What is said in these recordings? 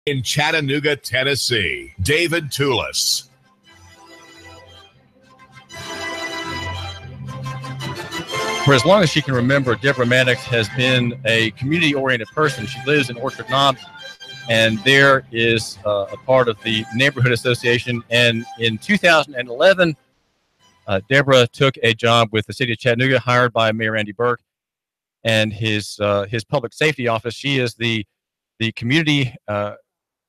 In Chattanooga, Tennessee, David Tulis. For as long as she can remember, Debra Maddox has been a community-oriented person. She lives in Orchard Knob, and there is a part of the neighborhood association. And in 2011, Debra took a job with the city of Chattanooga, hired by Mayor Andy Burke and his public safety office. She is the community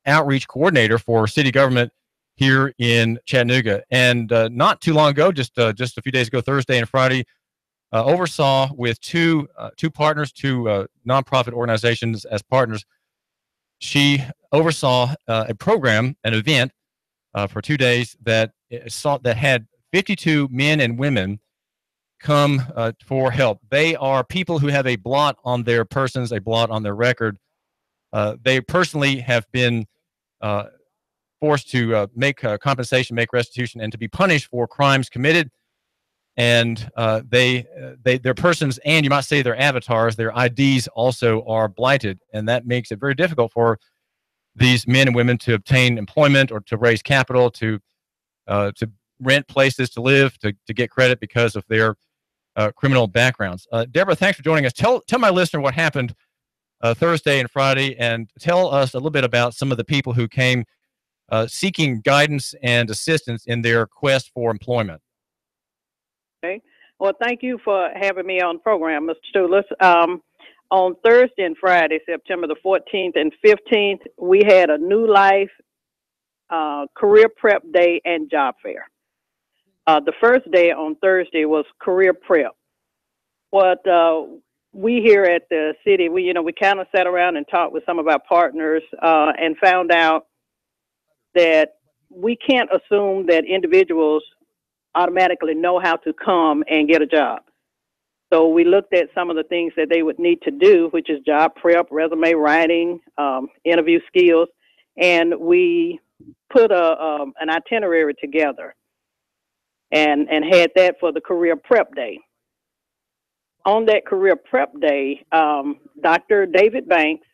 outreach coordinator for city government here in Chattanooga. And not too long ago, just a few days ago, Thursday and Friday, oversaw with two partners, two nonprofit organizations as partners. She oversaw a program, an event for 2 days that had 52 men and women come for help. They are people who have a blot on their persons, a blot on their record. They personally have been forced to make compensation, make restitution, and to be punished for crimes committed. And their persons, and you might say their avatars, their IDs also are blighted, and that makes it very difficult for these men and women to obtain employment or to raise capital, to rent places to live, to get credit because of their criminal backgrounds. Debra, thanks for joining us. Tell my listener what happened Thursday and Friday, and tell us a little bit about some of the people who came seeking guidance and assistance in their quest for employment. Okay. Well, thank you for having me on the program, Mr. Tulis. On Thursday and Friday, September the 14th and 15th, we had a New Life Career Prep Day and Job Fair. The first day on Thursday was Career Prep. What we here at the city, we kind of sat around and talked with some of our partners and found out that we can't assume that individuals automatically know how to come and get a job. So we looked at some of the things that they would need to do, which is job prep, resume writing, interview skills, and we put an itinerary together and had that for the Career Prep Day. On that Career Prep Day, Dr. David Banks,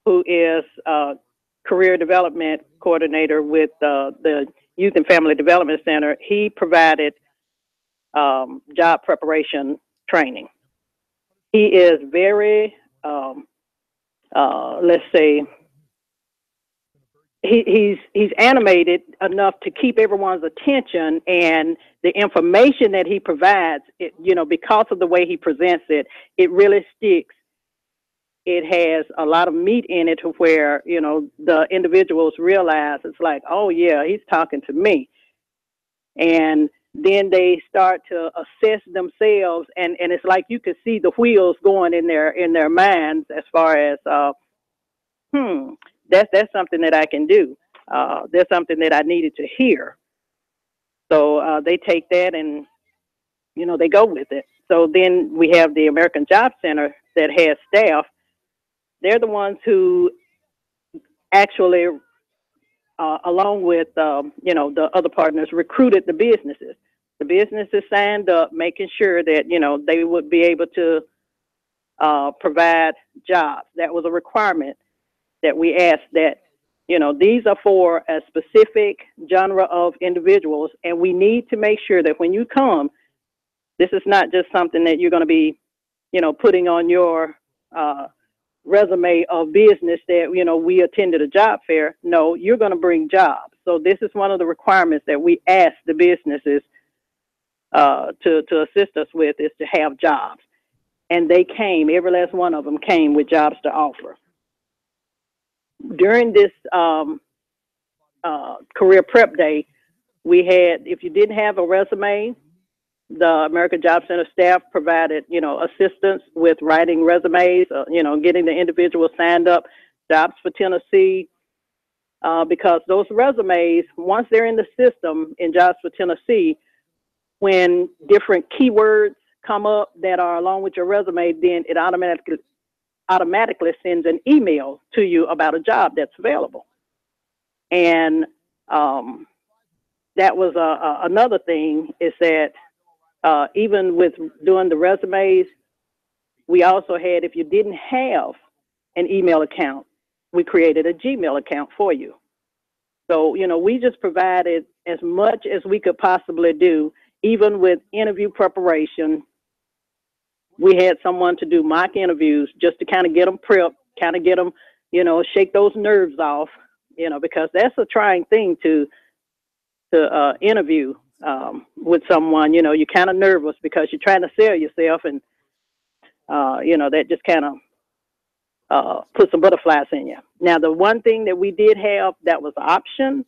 who is Career Development Coordinator with the Youth and Family Development Center, he provided job preparation training. He is very, let's say, he's animated enough to keep everyone's attention, and the information that he provides, because of the way he presents it, it really sticks. It has a lot of meat in it to where, the individuals realize it's like, oh yeah, he's talking to me. And then they start to assess themselves, and it's like you can see the wheels going in their minds as far as, that's something that I can do. There's something that I needed to hear. So they take that and, they go with it. So then we have the American Job Center that has staff. They're the ones who actually, along with, the other partners, recruited the businesses. The businesses signed up, making sure that, they would be able to provide jobs. That was a requirement that we asked that, these are for a specific genre of individuals, and we need to make sure that when you come, this is not just something that you're going to be, putting on your resume of business that, we attended a job fair. No, you're going to bring jobs. So this is one of the requirements that we ask the businesses to assist us with, is to have jobs. And they came, every last one of them came with jobs to offer. During this Career Prep Day, we had, if you didn't have a resume, the American Job Center staff provided, assistance with writing resumes, getting the individual signed up, Jobs for Tennessee, because those resumes, once they're in the system in Jobs for Tennessee, when different keywords come up that are along with your resume, then it automatically sends an email to you about a job that's available. And that was another thing, is that even with doing the resumes, we also had, if you didn't have an email account, we created a Gmail account for you. So, you know, we just provided as much as we could possibly do, even with interview preparation. We had someone to do mock interviews just to kind of get them prepped, kind of get them, you know, shake those nerves off, you know, because that's a trying thing to interview with someone. You know, you're kind of nervous because you're trying to sell yourself, and, you know, that just kind of put some butterflies in you. Now, the one thing that we did have that was an option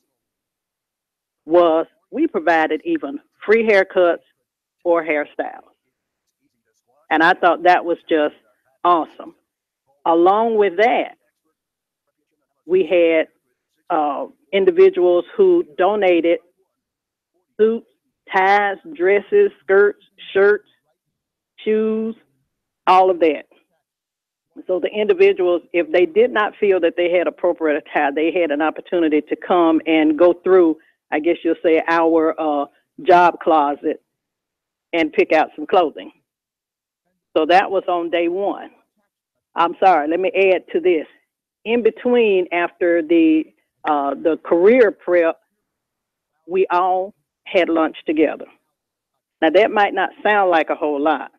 was we provided even free haircuts or hairstyles. And I thought that was just awesome. Along with that, we had individuals who donated suits, ties, dresses, skirts, shirts, shoes, all of that. So the individuals, if they did not feel that they had appropriate attire, they had an opportunity to come and go through, I guess you'll say, our job closet and pick out some clothing. So that was on day one. I'm sorry, let me add to this. In between, after the career prep, we all had lunch together. Now, that might not sound like a whole lot,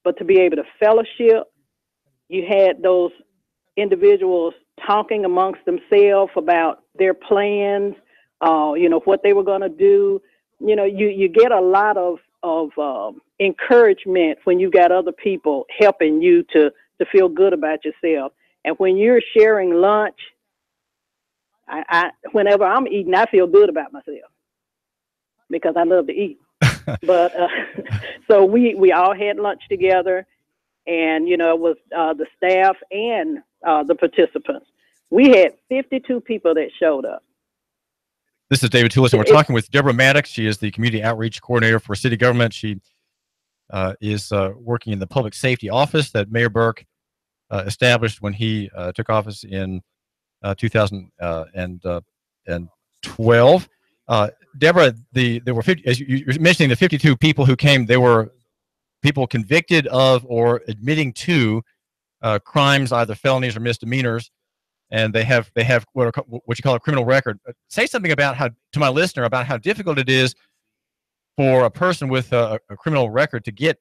but to be able to fellowship, you had those individuals talking amongst themselves about their plans, you know, what they were going to do. You know, you get a lot of encouragement when you got other people helping you to feel good about yourself. And when you're sharing lunch, whenever I'm eating, I feel good about myself because I love to eat. But so we all had lunch together, and, you know, it was the staff and the participants. We had 52 people that showed up. This is David Tulis, and we're talking with Debra Maddox. She is the Community Outreach Coordinator for City Government. She is working in the Public Safety Office that Mayor Burke established when he took office in 2012. Deborah, there were 50, as you were mentioning, the 52 people who came. They were people convicted of or admitting to crimes, either felonies or misdemeanors, and they have what you call a criminal record. Say something about to my listener about how difficult it is for a person with a criminal record to get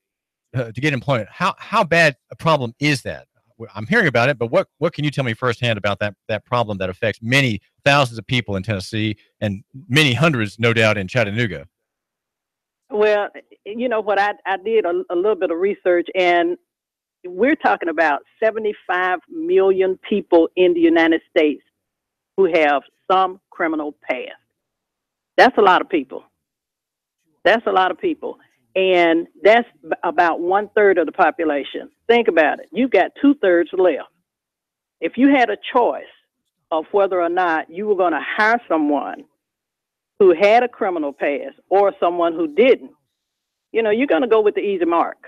employment. How bad a problem is that? I'm hearing about it, but what can you tell me firsthand about that problem that affects many thousands of people in Tennessee and many hundreds, no doubt, in Chattanooga? Well, you know what, I did a little bit of research, and we're talking about 75 million people in the United States who have some criminal past. That's a lot of people. That's a lot of people. And that's about 1/3 of the population. Think about it. You've got 2/3 left. If you had a choice of whether or not you were going to hire someone who had a criminal past or someone who didn't, you know, you're going to go with the easy mark.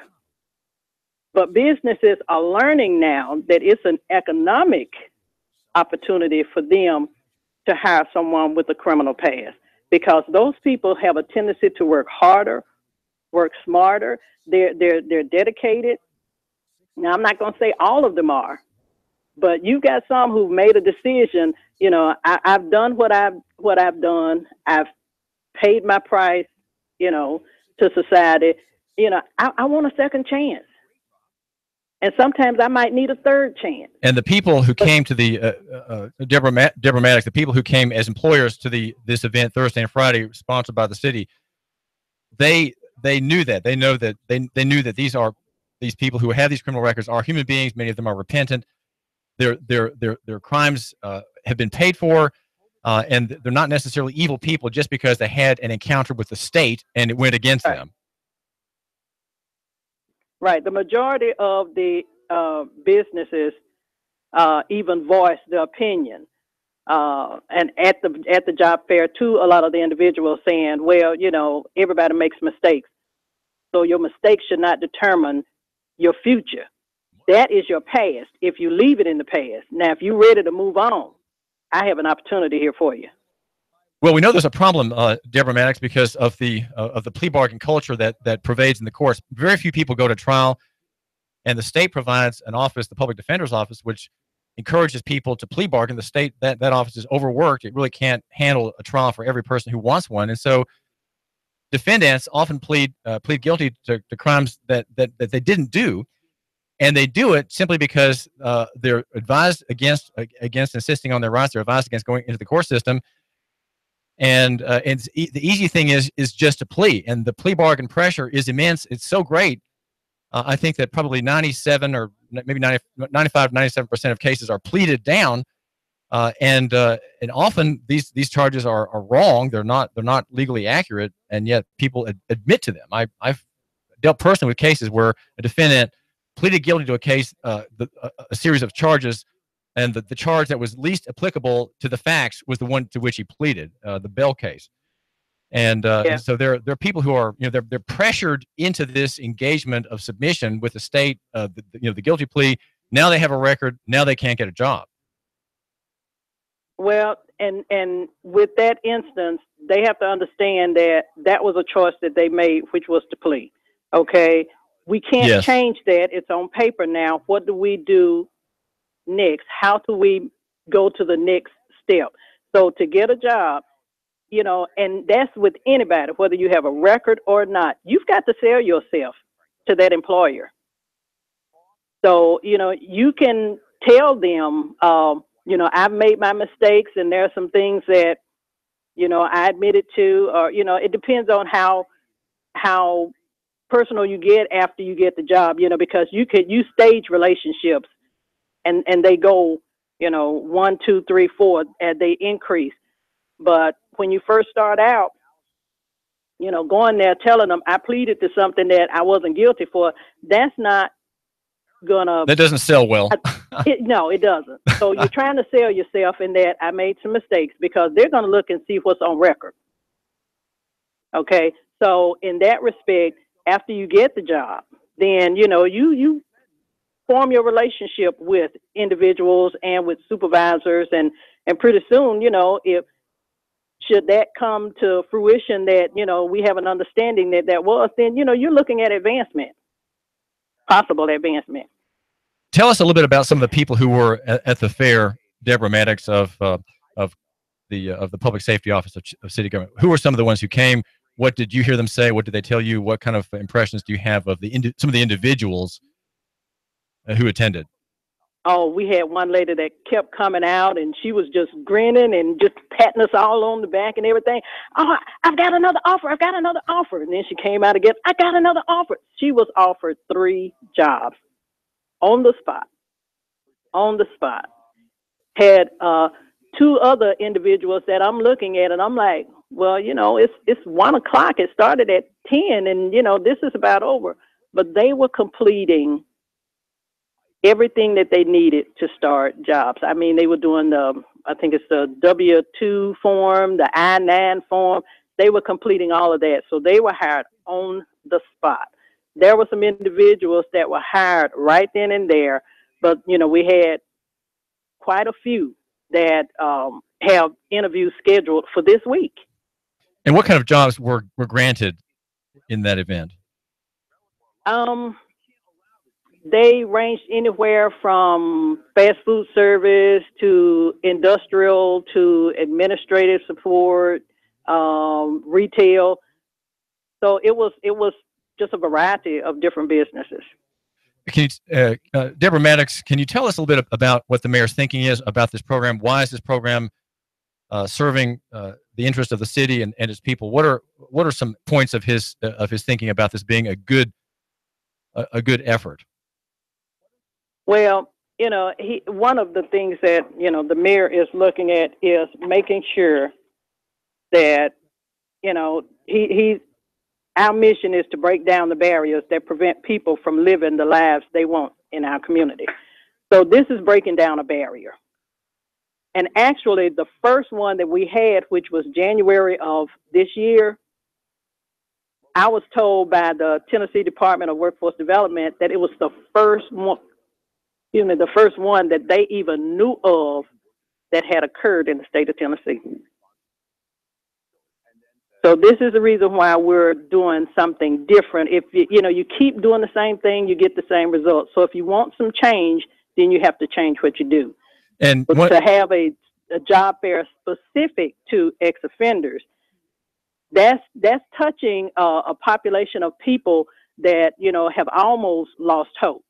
But businesses are learning now that it's an economic opportunity for them to hire someone with a criminal past, because those people have a tendency to work harder, work smarter. They're dedicated. Now, I'm not going to say all of them are, but you've got some who've made a decision. You know, I've done what I've done. I've paid my price, you know, to society. You know, I want a second chance. And sometimes I might need a third chance. And the people who came to the Debra Maddox, the people who came as employers to this event Thursday and Friday, sponsored by the city, they knew that. They knew that these people who have these criminal records are human beings. Many of them are repentant. Their crimes have been paid for, and they're not necessarily evil people just because they had an encounter with the state and it went against them. Right. The majority of the businesses even voiced their opinion. And at the job fair, too, a lot of the individuals saying, well, you know, everybody makes mistakes. So your mistakes should not determine your future. That is your past if you leave it in the past. Now, if you're ready to move on, I have an opportunity here for you. Well, we know there's a problem, Debra Maddox, because of the plea bargain culture that pervades in the courts. Very few people go to trial, and the state provides an office, the public defender's office, which encourages people to plea bargain. The state, that office is overworked. It really can't handle a trial for every person who wants one. And so defendants often plead guilty to crimes that they didn't do. And they do it simply because they're advised against insisting on their rights. They're advised against going into the court system. And the easy thing is just a plea. And the plea bargain pressure is immense. It's so great. I think that probably 97 or maybe 95, 97% of cases are pleaded down. And often these charges are wrong. They're not legally accurate. And yet people admit to them. I've dealt personally with cases where a defendant pleaded guilty to a case, a series of charges, and the charge that was least applicable to the facts was the one to which he pleaded, the Bell case. And so there are people who are, they're pressured into this engagement of submission with the state, the guilty plea. Now they have a record. Now they can't get a job. Well, and with that instance, they have to understand that was a choice that they made, which was to plea. Okay. We can't change that. It's on paper now. What do we do next? How do we go to the next step? So to get a job, and that's with anybody, whether you have a record or not, you've got to sell yourself to that employer. So, you can tell them, I've made my mistakes and there are some things that, I admitted to, or, it depends on how personal you get after you get the job, because you stage relationships and they go, 1, 2, 3, 4 as they increase. But when you first start out, going there telling them I pleaded to something that I wasn't guilty for, that's not gonna. That doesn't sell well. No, it doesn't. So you're trying to sell yourself in that I made some mistakes, because they're going to look and see what's on record. Okay. So in that respect, after you get the job, then, you form your relationship with individuals and with supervisors, and pretty soon, if should that come to fruition that, we have an understanding that was, then, you're looking at advancement, possible advancement. Tell us a little bit about some of the people who were at the fair, Debra Maddox of the Public Safety Office of City Government. Who were some of the ones who came? What did you hear them say? What did they tell you? What kind of impressions do you have of some of the individuals who attended? Oh, we had one lady that kept coming out, and she was just grinning and just patting us all on the back and everything. Oh, I've got another offer. I've got another offer. And then she came out again. I got another offer. She was offered 3 jobs on the spot. On the spot. Had 2 other individuals that I'm looking at, and I'm like, well, it's 1 o'clock. It started at 10, and, this is about over. But they were completing everything that they needed to start jobs. I mean, they were doing I think it's the W-2 form, the I-9 form. They were completing all of that. So they were hired on the spot. There were some individuals that were hired right then and there, but, we had quite a few that have interviews scheduled for this week. And what kind of jobs were granted in that event? They ranged anywhere from fast food service to industrial to administrative support, retail. So it was just a variety of different businesses. Can you, Debra Maddox, can you tell us a little bit about what the mayor's thinking is about this program? Why is this program serving the interest of the city and its people? What are some points of his thinking about this being a good effort? Well, one of the things that, the mayor is looking at is making sure that, our mission is to break down the barriers that prevent people from living the lives they want in our community. So this is breaking down a barrier. And actually, the first one that we had, which was January of this year, I was told by the Tennessee Department of Workforce Development that it was the first one that they even knew of that had occurred in the state of Tennessee. So this is the reason why we're doing something different. If you keep doing the same thing, you get the same results. So if you want some change, then you have to change what you do. And but to have a job fair specific to ex-offenders, that's touching a population of people that, you know, have almost lost hope,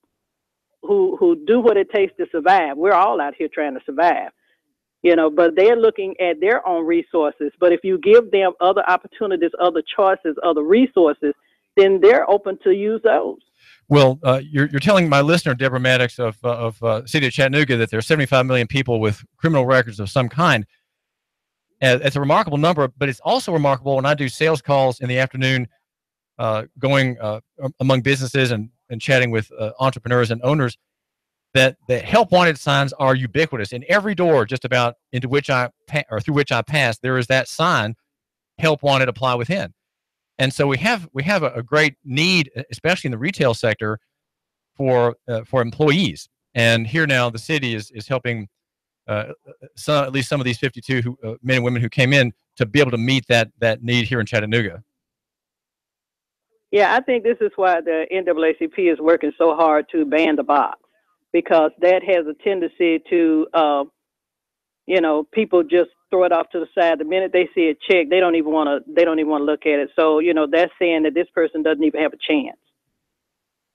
who do what it takes to survive. We're all out here trying to survive, you know, but they're looking at their own resources. But if you give them other opportunities, other choices, other resources, then they're open to use those. Well, you're telling my listener, Debra Maddox of City of Chattanooga, that there are 75 million people with criminal records of some kind. It's a remarkable number, but it's also remarkable when I do sales calls in the afternoon, going among businesses and chatting with entrepreneurs and owners, that the help wanted signs are ubiquitous in every door, just about into which through which I pass. There is that sign, help wanted, apply within. And so we have a great need, especially in the retail sector, for employees. And here now, the city is helping at least some of these 52 men and women who came in to be able to meet that need here in Chattanooga. Yeah, I think this is why the NAACP is working so hard to ban the box, because that has a tendency to, you know, people just throw it off to the side. The minute they see a check, they don't even want to look at it. So, you know, that's saying that this person doesn't even have a chance.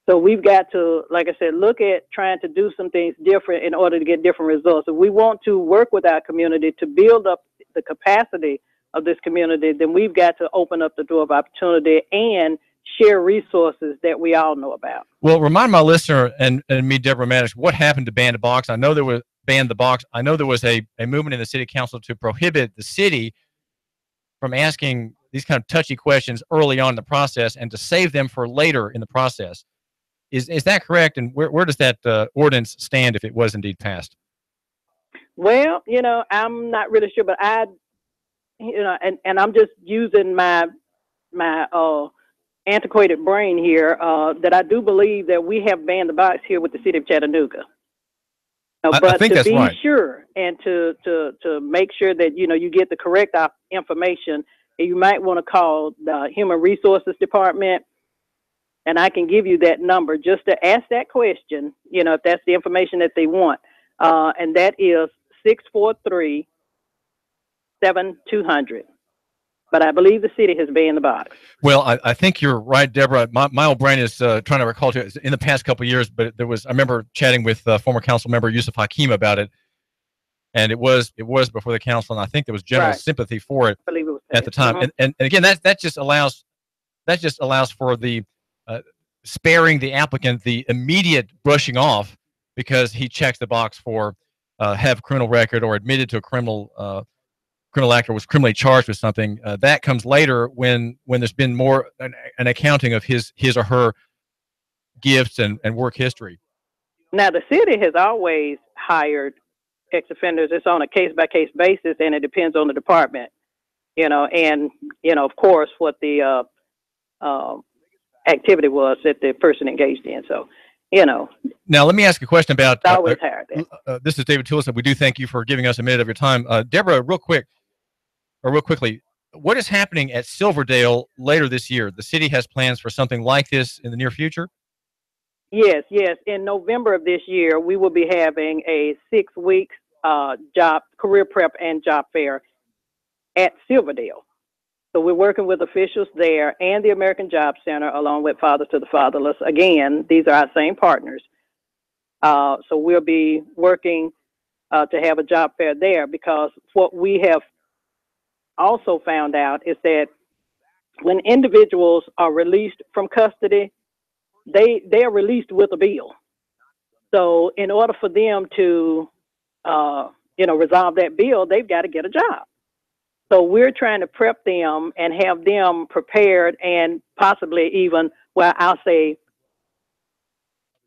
So we've got to, like I said, look at trying to do some things different in order to get different results. If we want to work with our community to build up the capacity of this community, then we've got to open up the door of opportunity and share resources that we all know about. Well, remind my listener and me, Debra Maddox, what happened to ban the box. I know there was ban the box. I know there was a movement in the city council to prohibit the city from asking these kind of touchy questions early on in the process and to save them for later in the process. Is that correct? And where does that ordinance stand if it was indeed passed? Well, you know, I'm not really sure, but you know, and I'm just using my antiquated brain here, that I do believe that we have banned the box here with the city of Chattanooga. But I think to that's be right. sure and to make sure that, you know, you get the correct information, you might want to call the Human Resources Department, and I can give you that number just to ask that question, you know, if that's the information that they want. And that is 643-7200. But I believe the city has banned the box. Well, I think you're right, Deborah. My old brain is trying to recall to in the past couple of years, but I remember chatting with former council member Yusuf Hakim about it, and it was before the council, and I think there was general sympathy for it, I believe it was at the time. Mm-hmm. And again, that just allows for the sparing the applicant the immediate brushing off because he checks the box for have criminal record or admitted to a criminal act or was criminally charged with something. That comes later when there's been more an accounting of his or her gifts and work history. Now, the city has always hired ex-offenders. It's on a case-by-case basis, and it depends on the department, you know, and, you know, of course, what the activity was that the person engaged in. So, you know. Now, let me ask a question about always hired that. This is David Tulis. We do thank you for giving us a minute of your time. Deborah, real quickly, what is happening at Silverdale later this year? The city has plans for something like this in the near future? Yes. In November of this year, we will be having a 6-week career prep and job fair at Silverdale. So we're working with officials there and the American Job Center, along with Fathers to the Fatherless. Again, these are our same partners. So we'll be working to have a job fair there, because what we have also found out is that when individuals are released from custody, they are released with a bill. So in order for them to, you know, resolve that bill, they've got to get a job. So we're trying to prep them and have them prepared, and possibly even, well, I'll say,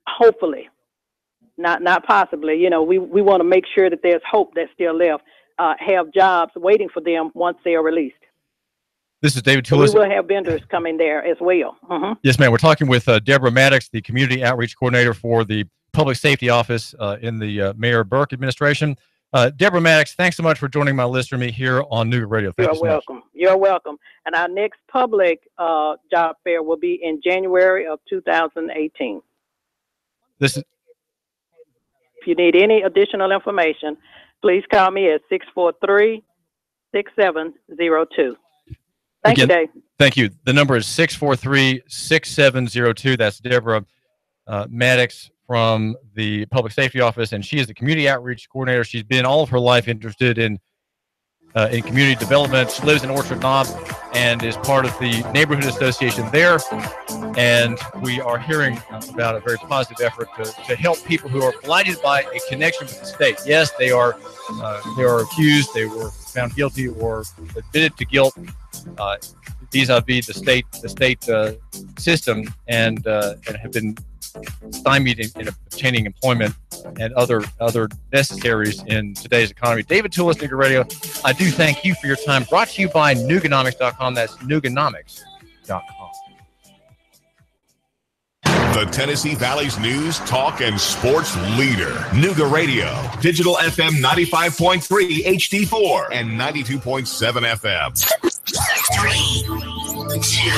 hopefully, not possibly, you know, we want to make sure that there's hope that's still left, have jobs waiting for them once they are released. This is David Tulis. So we will have vendors coming there as well. Mm-hmm. Yes, ma'am. We're talking with Debra Maddox, the Community Outreach Coordinator for the Public Safety Office in the Mayor Burke administration. Debra Maddox, thanks so much for joining my listener me here on Nooga Radio. Thank you so welcome. Much. You're welcome. And our next public job fair will be in January of 2018. if you need any additional information, please call me at 643-6702. Thank you, Dave. Thank you. The number is 643-6702. That's Debra Maddox from the Public Safety Office, and she is the Community Outreach Coordinator. She's been all of her life interested in community development. She lives in Orchard Knob and is part of the neighborhood association there. And we are hearing about a very positive effort to help people who are blighted by a connection with the state. Yes, they are accused, they were found guilty or admitted to guilt vis-a-vis the state system, and have been stymied in obtaining employment and other necessaries in today's economy. David Tulis, Nooga Radio, I do thank you for your time. Brought to you by Nooganomics.com. That's Nooganomics.com. The Tennessee Valley's news, talk, and sports leader. Nooga Radio. Digital FM 95.3 HD4 and 92.7 FM. 3, 2,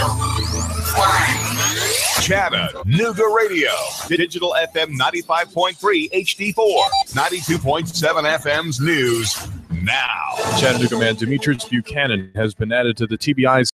1. Chattanooga Radio. Digital FM 95.3 HD4. 92.7 FM's news now. Chattanooga man Demetrius Buchanan has been added to the TBI's